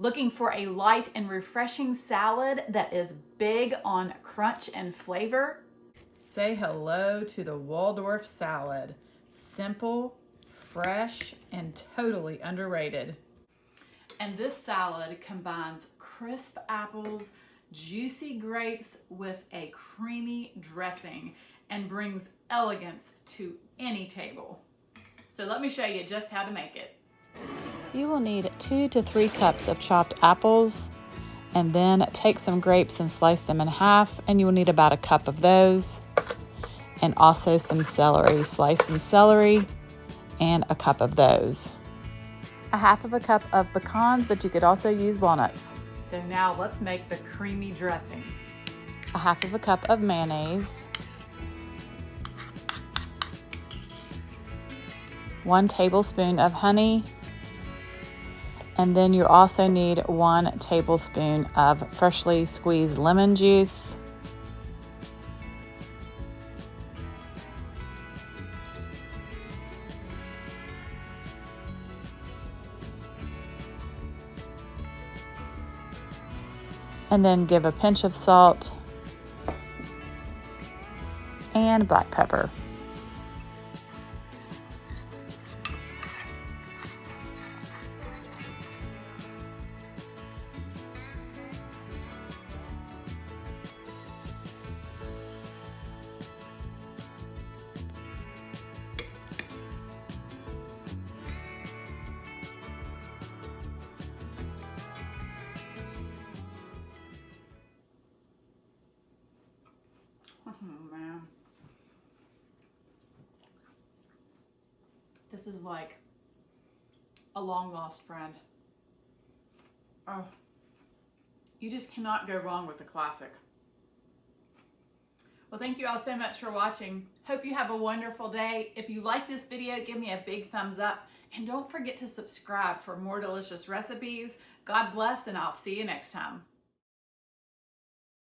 Looking for a light and refreshing salad that is big on crunch and flavor? Say hello to the Waldorf Salad. Simple, fresh, and totally underrated. And this salad combines crisp apples, juicy grapes with a creamy dressing and brings elegance to any table. So let me show you just how to make it. You will need 2 to 3 cups of chopped apples, and then take some grapes and slice them in half, and you will need about a cup of those, and also some celery. Slice some celery and a cup of those. A half of a cup of pecans, but you could also use walnuts. So now let's make the creamy dressing. A half of a cup of mayonnaise, 1 tablespoon of honey, and then you also need 1 tablespoon of freshly squeezed lemon juice, and then give a pinch of salt and black pepper. Oh man. This is like a long lost friend. Oh, you just cannot go wrong with a classic. Well, thank you all so much for watching. Hope you have a wonderful day. If you like this video, give me a big thumbs up. And don't forget to subscribe for more delicious recipes. God bless, and I'll see you next time.